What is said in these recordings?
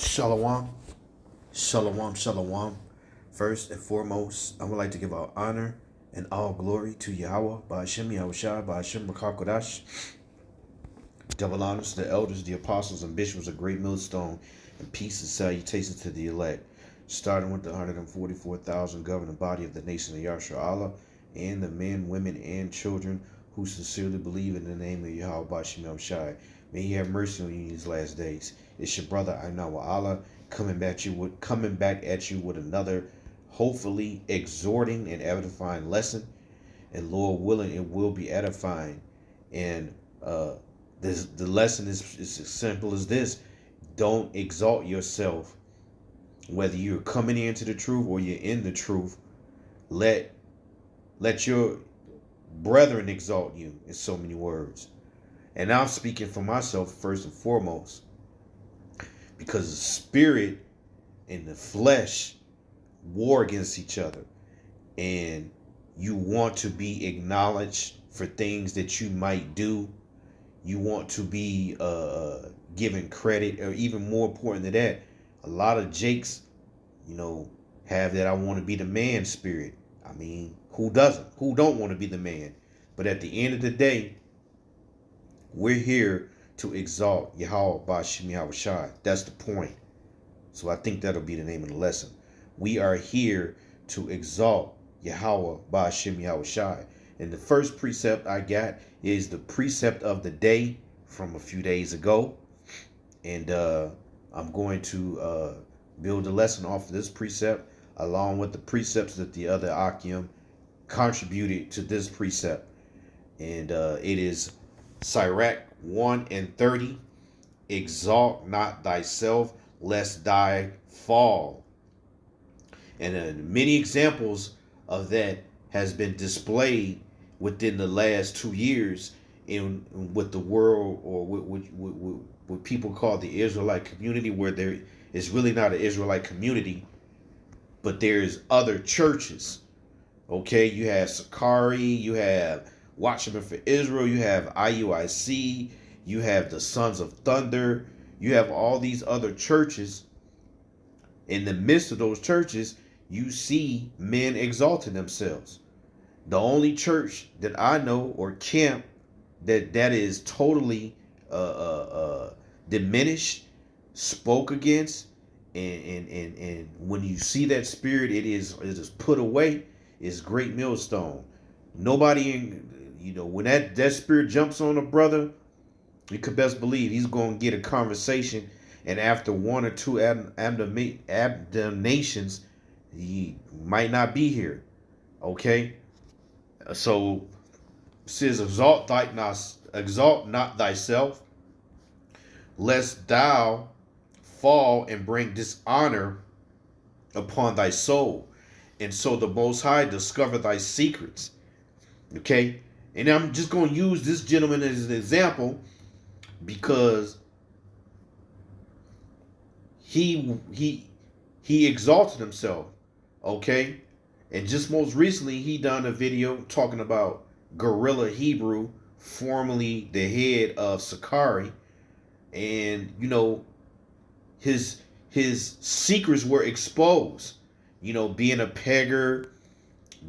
Shalom, shalom, shalom. First and foremost, I would like to give all honor and all glory to Yahawah, bahasham, Yahawashi, bahasham, Kodash. Double honors to the elders, the apostles, and bishops of Great Millstone, and peace and salutations to the elect. Starting with the 144,000 governing body of the nation of Yahshua and the men, women, and children who sincerely believe in the name of Yahweh Bashim Yahawashi. May He have mercy on you in these last days. It's your brother Allah coming back at you with another, hopefully exhorting and edifying lesson. And Lord willing, it will be edifying. And the lesson is as simple as this: don't exalt yourself. Whether you're coming into the truth or you're in the truth, let your brethren exalt you, in so many words. And I'm speaking for myself first and foremost, because the spirit and the flesh war against each other, and you want to be acknowledged for things that you might do. You want to be given credit, or even more important than that, a lot of Jakes, have that I want to be the man spirit. I mean, who doesn't? Who don't want to be the man? But at the end of the day, we're here to exalt Yahawah Bashim Yahawashi. That's the point. So I think that'll be the name of the lesson. We are here to exalt Yahawah Bashim Yahawashi. And the first precept I got is the precept of the day from a few days ago. And I'm going to build a lesson off of this precept, along with the precepts that the other Akim contributed to this precept. And it is Sirach 1:30. Exalt not thyself, lest thy fall. And many examples of that has been displayed within the last 2 years in with the world, or what people call the Israelite community, where there is really not an Israelite community, but there's other churches. Okay, you have Sakari, you have Watchmen for Israel, you have IUIC, you have the Sons of Thunder, you have all these other churches. In the midst of those churches, you see men exalting themselves. The only church that I know, or camp, that is totally diminished, spoke against, and when you see that spirit, it is put away, is Great Millstone. Nobody, when that spirit jumps on a brother, you could best believe he's going to get a conversation, and after one or two abdominations, he might not be here. Okay, so it says, exalt not thyself, lest thou fall and bring dishonor upon thy soul. And so the Most High discover thy secrets. Okay, and I'm just going to use this gentleman as an example, because he exalted himself. Okay, and just most recently he done a video talking about Gorilla Hebrew, formerly the head of Sakari, and his secrets were exposed. Being a pegger,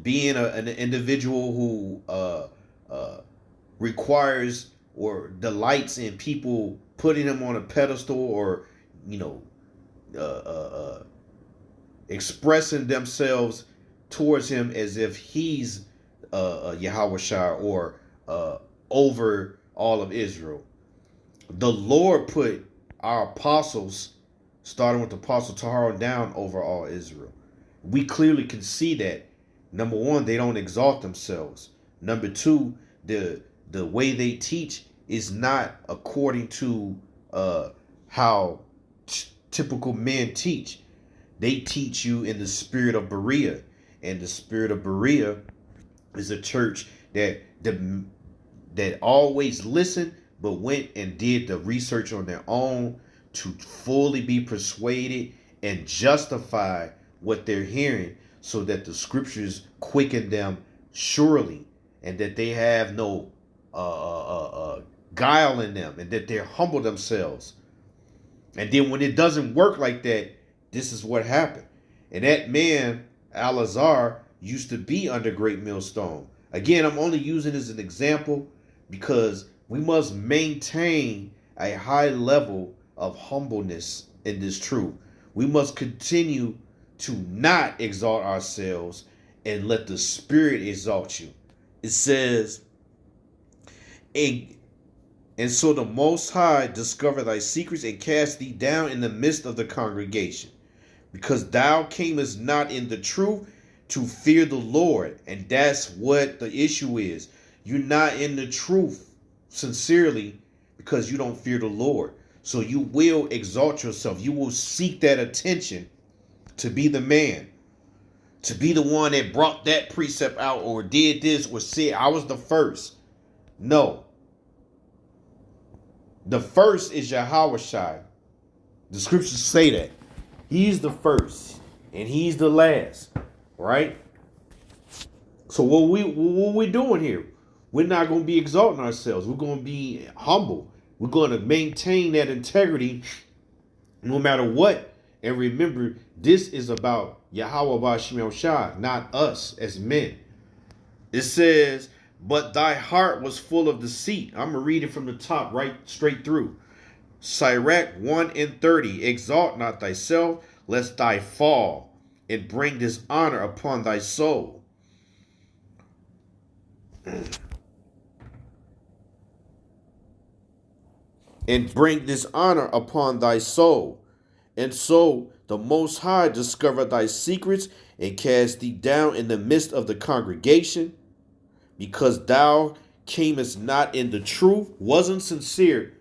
being an individual who requires or delights in people putting him on a pedestal, or expressing themselves towards him as if he's Yahawashi, or over all of Israel. The Lord put our apostles, starting with the Apostle Tahar down, over all Israel. We clearly can see that. Number one, they don't exalt themselves. Number two, the way they teach is not according to how typical men teach. They teach you in the spirit of Berea, and the spirit of Berea is a church that always listened, but went and did the research on their own to fully be persuaded and justify what they're hearing, so that the scriptures quicken them surely, and that they have no guile in them, and that they humble themselves. And then when it doesn't work like that, this is what happened. And that man, Alazar, used to be under Great Millstone. Again, I'm only using this as an example because we must maintain a high level of humbleness in this truth. We must continue to not exalt ourselves and let the Spirit exalt you. It says, and so the Most High discovered thy secrets and cast thee down in the midst of the congregation, because thou camest not in the truth to fear the Lord. And that's what the issue is. You're not in the truth sincerely because you don't fear the Lord. So you will exalt yourself. You will seek that attention to be the man, to be the one that brought that precept out or did this or said, I was the first. No. The first is Yahawashi. The scriptures say that. He's the first and he's the last. Right? So what we doing here? We're not going to be exalting ourselves. We're going to be humble. We're going to maintain that integrity no matter what. And remember, this is about Yahawah bahasham, not us as men. It says, but thy heart was full of deceit. I'm going to read it from the top, right straight through. Sirach 1:30. Exalt not thyself, lest thy fall, and bring dishonor upon thy soul. And bring dishonor upon thy soul. And so the Most High discovered thy secrets and cast thee down in the midst of the congregation, because thou camest not in the truth, wasn't sincere.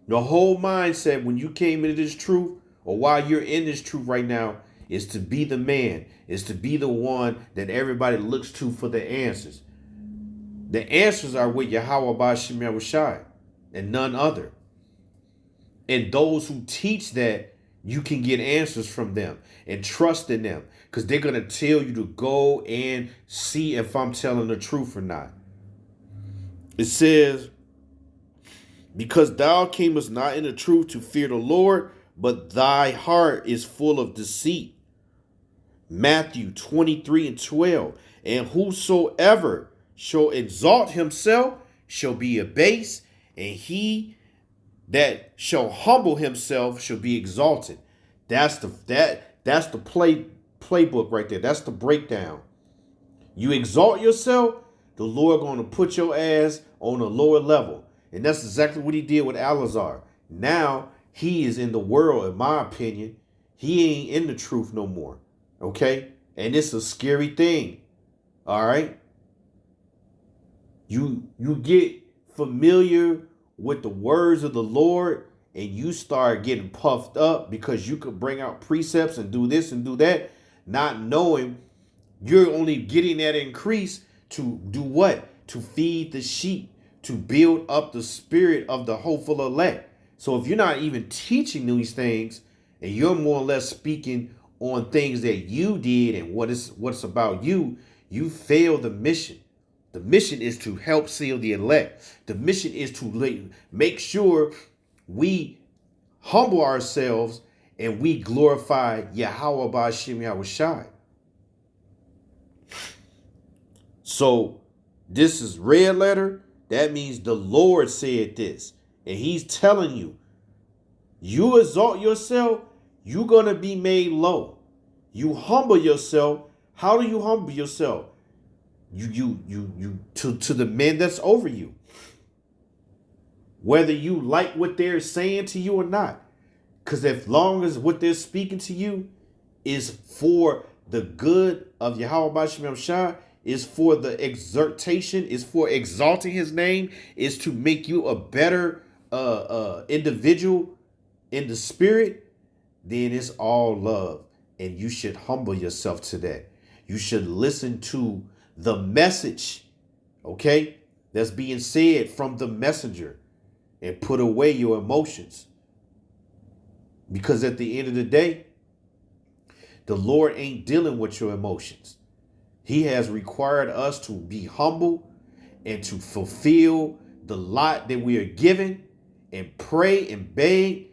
The whole mindset when you came into this truth, or while you're in this truth right now, is to be the man, is to be the one that everybody looks to for the answers. The answers are with Yahawah bahasham and none other. And those who teach that, you can get answers from them and trust in them, because they're going to tell you to go and see if I'm telling the truth or not. It says, because thou camest not in the truth to fear the Lord, but thy heart is full of deceit. Matthew 23:12. And whosoever shall exalt himself shall be abased, and he that shall humble himself shall be exalted. That's the playbook right there. That's the breakdown. You exalt yourself, the Lord going to put your ass on a lower level. And that's exactly what he did with Alazar. Now he is in the world, in my opinion. He ain't in the truth no more. Okay? And it's a scary thing. All right? You get familiar with the words of the Lord and you start getting puffed up because you could bring out precepts and do this and do that, not knowing you're only getting that increase to do what? To feed the sheep, to build up the spirit of the hopeful elect. So if you're not even teaching these things and you're more or less speaking on things that you did and what's about you, you fail the mission. The mission is to help seal the elect. The mission is to make sure we humble ourselves and we glorify Yahawah bahasham Yahawashi. So this is red letter. That means the Lord said this. And he's telling you, you exalt yourself, you're going to be made low. You humble yourself. How do you humble yourself? You to the men that's over you. Whether you like what they're saying to you or not. Because as long as what they're speaking to you is for the good of Yahawah bahasham, is for the exhortation, is for exalting his name, is to make you a better individual in the spirit, then it's all love. And you should humble yourself to that. You should listen to the message, okay, that's being said from the messenger, and put away your emotions. Because at the end of the day, the Lord ain't dealing with your emotions. He has required us to be humble and to fulfill the lot that we are given and pray and beg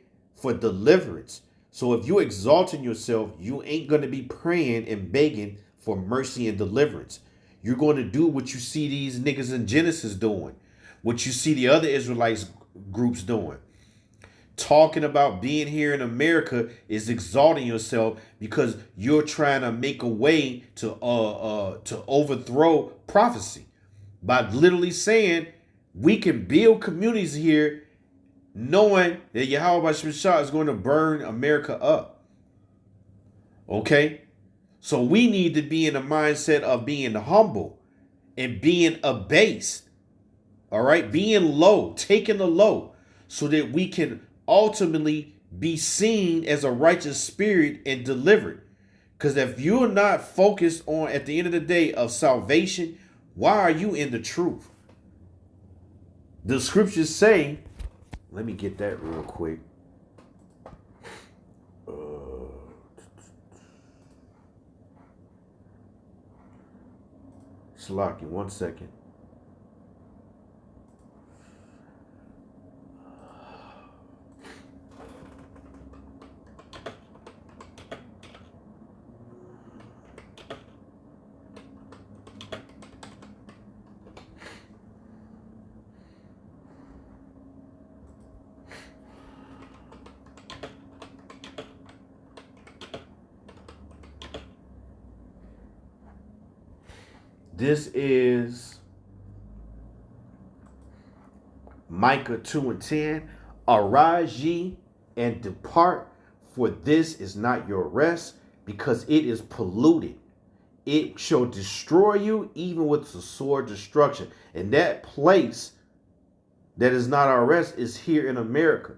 for deliverance. So if you're exalting yourself, you ain't going to be praying and begging for mercy and deliverance. You're going to do what you see these niggas in Genesis doing, what you see the other Israelites groups doing. Talking about being here in America is exalting yourself because you're trying to make a way to overthrow prophecy by literally saying we can build communities here, knowing that Yahawashi is going to burn America up. Okay, so we need to be in the mindset of being humble and being abased. All right, being low, taking the low, so that we can ultimately be seen as a righteous spirit and delivered. Because if you're not focused on, at the end of the day, of salvation, why are you in the truth? The scriptures say, let me get that real quick. Shalaki, 1 second. This is Micah 2:10. Arise ye and depart, for this is not your rest, because it is polluted. It shall destroy you even with the sword destruction. And that place that is not our rest is here in America.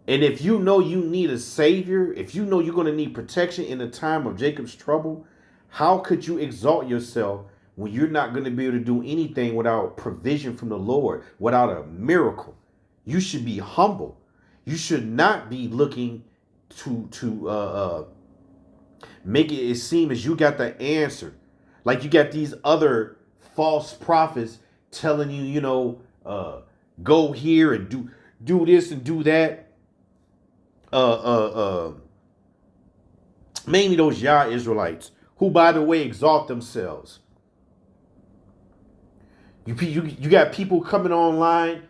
And if you know you need a savior, if you know you're going to need protection in the time of Jacob's trouble, how could you exalt yourself when you're not going to be able to do anything without provision from the Lord, without a miracle? You should be humble. You should not be looking to make it seem as you got the answer. Like you got these other false prophets telling you, go here and do this and do that. Mainly those Yah Israelites, who, by the way, exalt themselves. You got people coming online,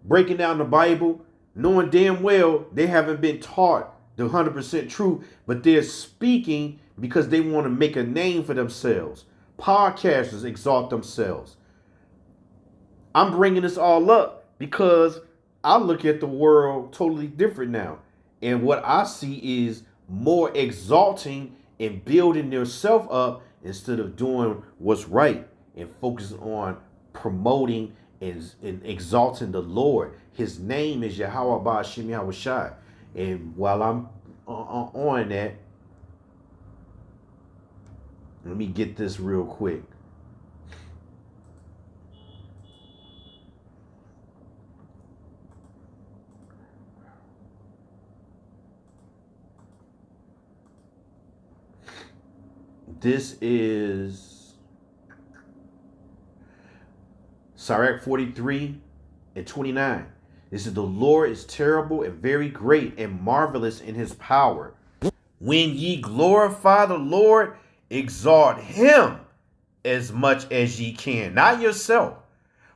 breaking down the Bible, knowing damn well they haven't been taught the 100% truth, but they're speaking because they want to make a name for themselves. Podcasters exalt themselves. I'm bringing this all up because I look at the world totally different now. And what I see is more exalting and building themselves up instead of doing what's right and focusing on promoting and exalting the Lord. His name is Yahawah bahasham Yahawashi. And while I'm on that, let me get this real quick. This is Sirach 43:29. This is the Lord is terrible and very great and marvelous in his power. When ye glorify the Lord, exalt him as much as ye can, not yourself.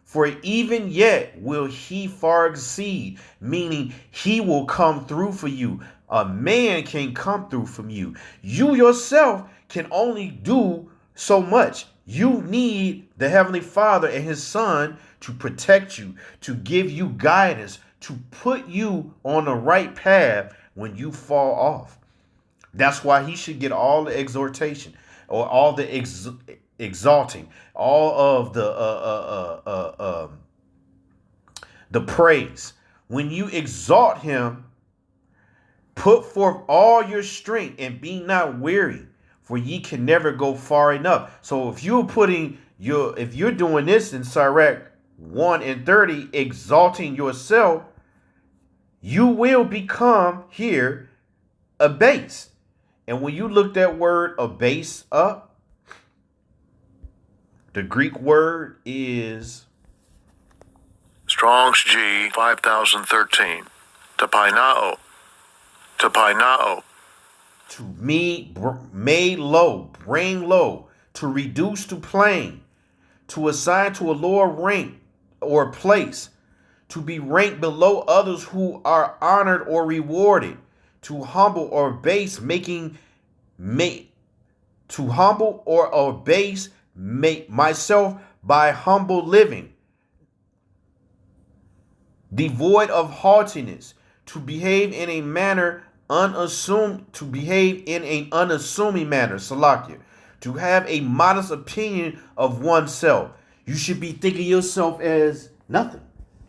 For even yet will he far exceed, meaning he will come through for you. A man can come through from you. You yourself can only do so much. You need the Heavenly Father and his Son to protect you, to give you guidance, to put you on the right path when you fall off. That's why he should get all the exhortation or all the exalting, all of the praise. When you exalt him, put forth all your strength and be not weary, for ye can never go far enough. So if you're doing this in Sirach 1:30, exalting yourself, you will become here abased. And when you look that word abase up, the Greek word is Strong's G 5013. Tapainao. Tapainao. To made low, bring low, to reduce to plain, to assign to a lower rank or place, to be ranked below others who are honored or rewarded, to humble or base, making make to humble or abase make myself by humble living, devoid of haughtiness, to behave in a manner to behave in an unassuming manner, Salakia, to have a modest opinion of oneself. You should be thinking yourself as nothing.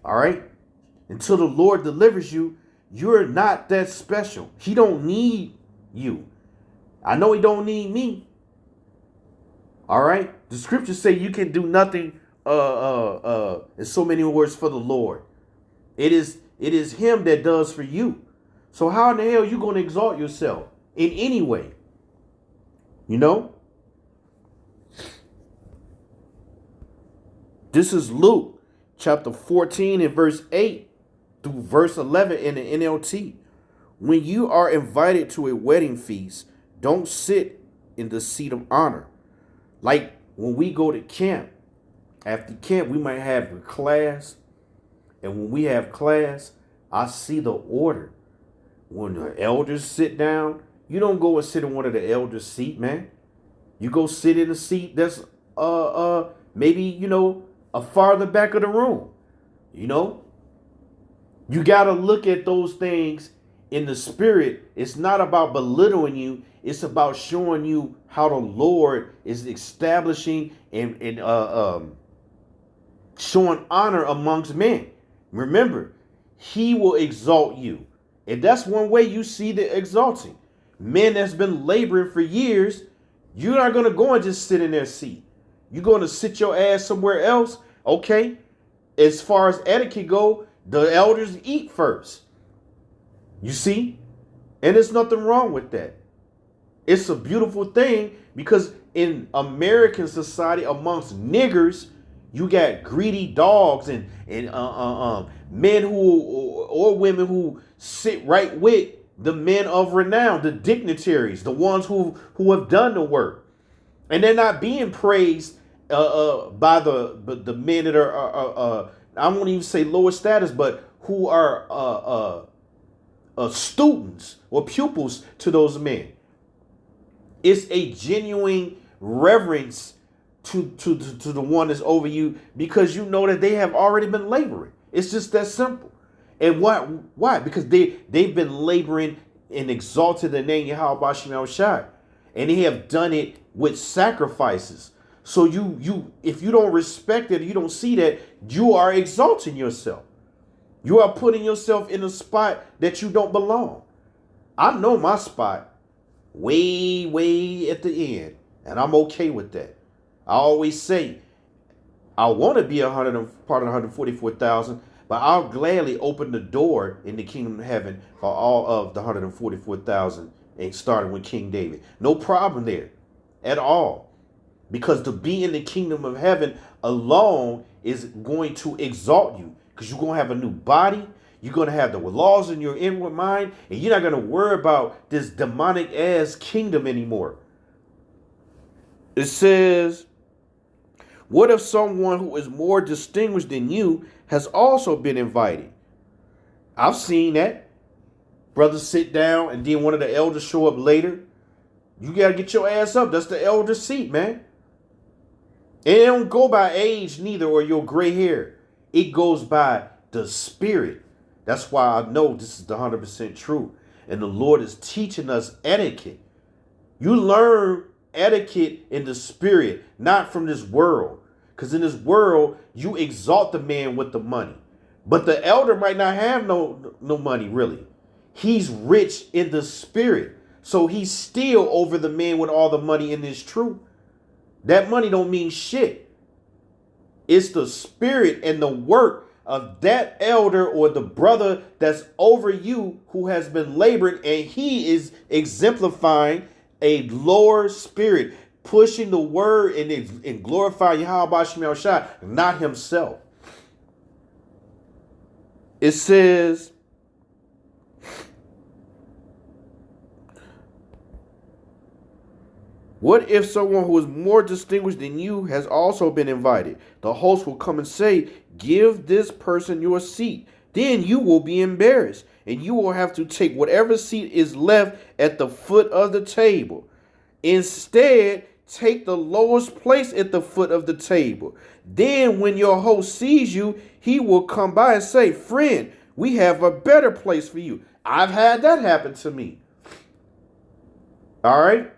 All right? Until the Lord delivers you, you're not that special. He don't need you. I know he don't need me. All right? The scriptures say you can do nothing in so many words for the Lord. It is him that does for you. So how in the hell are you going to exalt yourself in any way? You know? This is Luke chapter 14 and verse 8 through verse 11 in the NLT. When you are invited to a wedding feast, don't sit in the seat of honor. Like when we go to camp, after camp, we might have a class. And when we have class, I see the order. When the elders sit down, you don't go and sit in one of the elders' seat, man. You go sit in a seat that's maybe, a farther back of the room. You gotta look at those things in the spirit. It's not about belittling you, it's about showing you how the Lord is establishing and showing honor amongst men. Remember, he will exalt you. And that's one way you see the exalting. Men that's been laboring for years, you're not going to go and just sit in their seat. You're going to sit your ass somewhere else. Okay. As far as etiquette go, the elders eat first. You see? And there's nothing wrong with that. It's a beautiful thing because in American society amongst niggers, you got greedy dogs and men who or women who sit right with the men of renown, the dignitaries, the ones who have done the work, and they're not being praised by the men that are I won't even say lower status, but who are students or pupils to those men. It's a genuine reverence to the one that's over you because you know that they have already been laboring. It's just that simple. And why? Because they've been laboring and exalted the name Yahawashi, and they have done it with sacrifices. So you if you don't respect it, you don't see that, you are exalting yourself. You are putting yourself in a spot that you don't belong. I know my spot way at the end, and I'm okay with that. I always say I want to be part of 144,000, but I'll gladly open the door in the kingdom of heaven for all of the 144,000, and starting with King David. No problem there at all, because to be in the kingdom of heaven alone is going to exalt you, because you're going to have a new body. You're going to have the laws in your inward mind, and you're not going to worry about this demonic ass kingdom anymore. It says, what if someone who is more distinguished than you has also been invited? I've seen that. Brothers sit down and then one of the elders show up later. You got to get your ass up. That's the elder's seat, man. And it don't go by age neither or your gray hair. It goes by the spirit. That's why I know this is the 100% true. And the Lord is teaching us etiquette. You learn etiquette in the spirit, not from this world. Because in this world, you exalt the man with the money. But the elder might not have no money, really. He's rich in the spirit. So he's still over the man with all the money in this truth. That money don't mean shit. It's the spirit and the work of that elder or the brother that's over you who has been laboring, and he is exemplifying a lower spirit, pushing the word and glorifying Yahawashi, not himself. It says, What if someone who is more distinguished than you has also been invited? The host will come and say, give this person your seat. Then you will be embarrassed, and you will have to take whatever seat is left at the foot of the table. Instead, take the lowest place at the foot of the table. Then when your host sees you, he will come by and say, friend, we have a better place for you. I've had that happen to me. All right?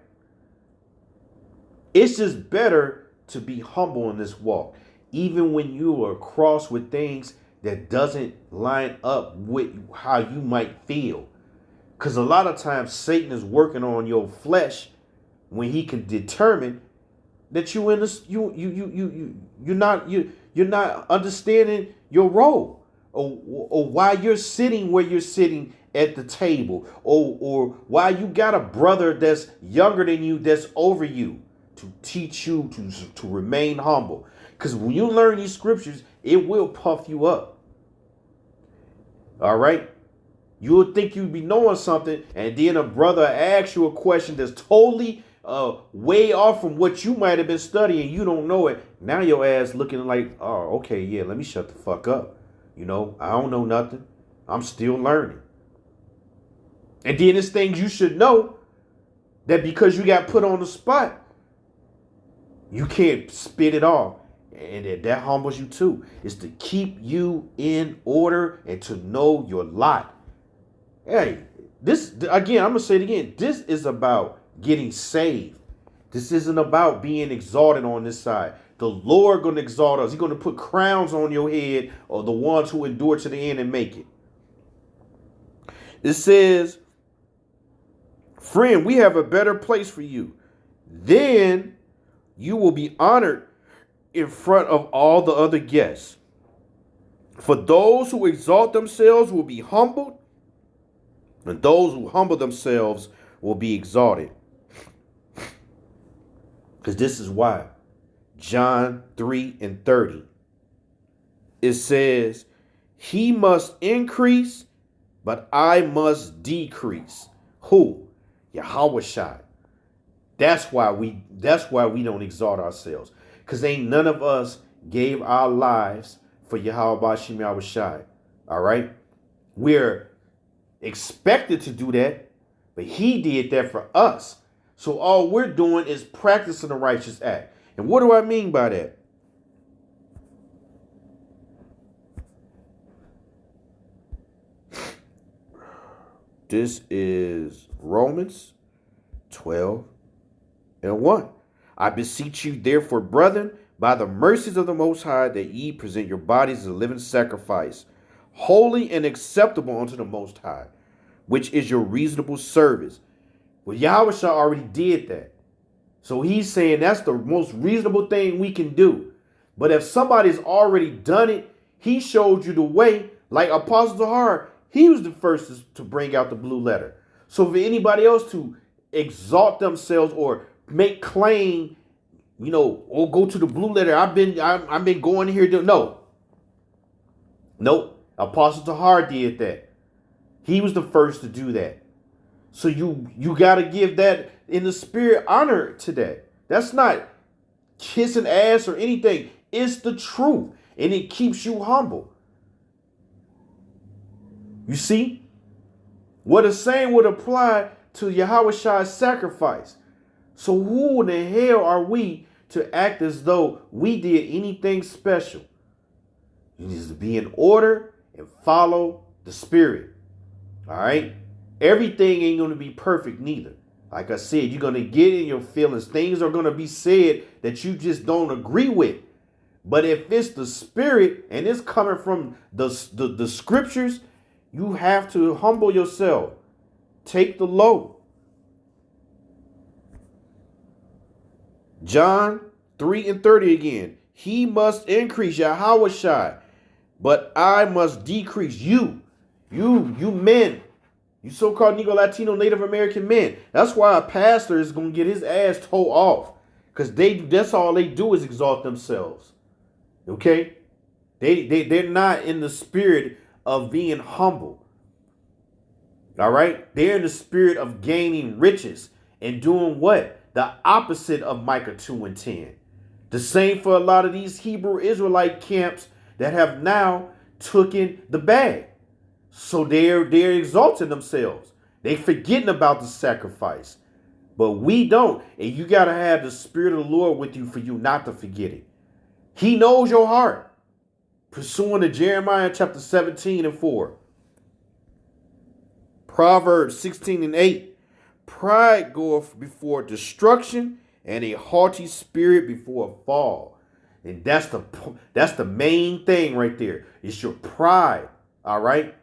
It's just better to be humble in this walk. Even when you are crossed with things that doesn't line up with how you might feel. Because a lot of times Satan is working on your flesh when he can determine that you're not understanding your role, or why you're sitting where you're sitting at the table, or why you got a brother that's younger than you that's over you, to teach you to remain humble. Because when you learn these scriptures, it will puff you up. All right? You'll think you'd be knowing something, and then a brother asks you a question that's totally way off from what you might have been studying. You don't know it. Now your ass looking like, oh, okay, yeah, let me shut the fuck up. I don't know nothing. I'm still learning. And then there's things you should know that because you got put on the spot, you can't spit it off. And that humbles you too. It's to keep you in order and to know your lot. Hey, this, again, I'm going to say it again. This is about getting saved. This isn't about being exalted on this side. The Lord going to exalt us. He's going to put crowns on your head, or the ones who endure to the end and make it. It says, friend, we have a better place for you. Then you will be honored in front of all the other guests. For those who exalt themselves will be humbled, and those who humble themselves will be exalted. Because this is why. John 3:30. It says, he must increase, but I must decrease. Who? Yahawashi. That's why we don't exalt ourselves. Because ain't none of us gave our lives for Yahawashi. All right? We're expected to do that, but he did that for us. So all we're doing is practicing the righteous act. And what do I mean by that? This is Romans 12:1. I beseech you, therefore, brethren, by the mercies of the Most High, that ye present your bodies as a living sacrifice, holy and acceptable unto the Most High, which is your reasonable service. Well, Yahawashi already did that. So he's saying that's the most reasonable thing we can do. But if somebody's already done it, he showed you the way. Like Apostle Yahawah, he was the first to bring out the blue letter. So for anybody else to exalt themselves or make claim, or go to the blue letter, I've been going here to Nope. Apostle Yahawah did that. He was the first to do that. So you got to give that in the spirit honor to that. That's not kissing ass or anything. It's the truth. And it keeps you humble. You see? What the same would apply to Yahawashi's sacrifice. So who in the hell are we to act as though we did anything special? You need to be in order and follow the spirit. All right? Everything ain't going to be perfect neither. Like I said, you're going to get in your feelings. Things are going to be said that you just don't agree with. But if it's the spirit and it's coming from the scriptures, you have to humble yourself. Take the low. John 3:30 again. He must increase, Yahawashi, but I must decrease. You men. You so-called Negro, Latino, Native American men. That's why a pastor is going to get his ass towed off. Because that's all they do is exalt themselves. Okay? They're not in the spirit of being humble. All right? They're in the spirit of gaining riches. And doing what? the opposite of Micah 2 and 10. The same for a lot of these Hebrew Israelite camps that have now taken the bag. So they're exalting themselves. They forgetting about the sacrifice. But we don't. And you got to have the Spirit of the Lord with you for you not to forget it. He knows your heart. Pursuing to Jeremiah chapter 17 and 4. Proverbs 16 and 8. Pride goeth before destruction, and a haughty spirit before a fall. And that's the main thing right there. It's your pride. All right.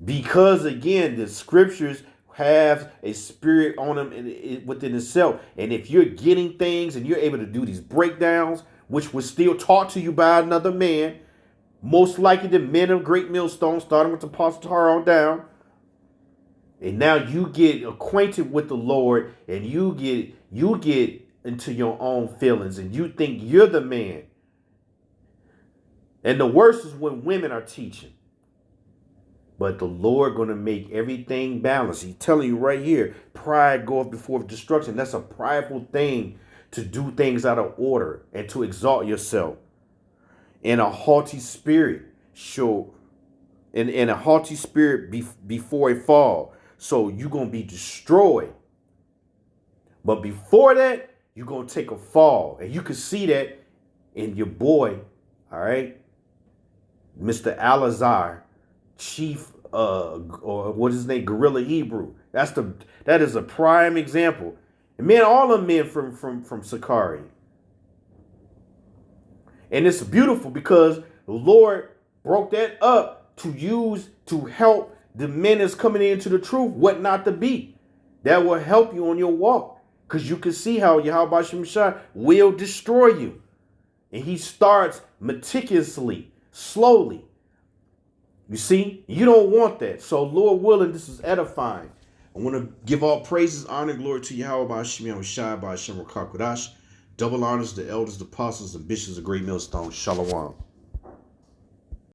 Because again, the scriptures have a spirit on them within itself. And if you're getting things and you're able to do these breakdowns, which was still taught to you by another man, most likely the men of great millstone, starting with the Apostle Tar on down. And now you get acquainted with the Lord, and you get into your own feelings, and you think you're the man. And the worst is when women are teaching. But the Lord going to make everything balanced. He's telling you right here, pride goeth before destruction. That's a prideful thing, to do things out of order and to exalt yourself. And a haughty spirit and a haughty spirit before a fall. So you're going to be destroyed. But before that, you're going to take a fall. And you can see that in your boy, all right, Mr. Alazar, chief, or what is his name, Guerrilla Hebrew. That is a prime example. And man, all the men from Sakari. And it's beautiful because the Lord broke that up to help the men that's coming into the truth what not to be. That will help you on your walk. Because you can see how Yahawashi will destroy you. And he starts meticulously, slowly. You see, you don't want that. So Lord willing, this is edifying. I want to give all praises, honor, and glory to Yahawah, bahasham, Yahawashi, bahasham, double honors to the elders, the apostles, and bishops of Great Millstone. Shalom.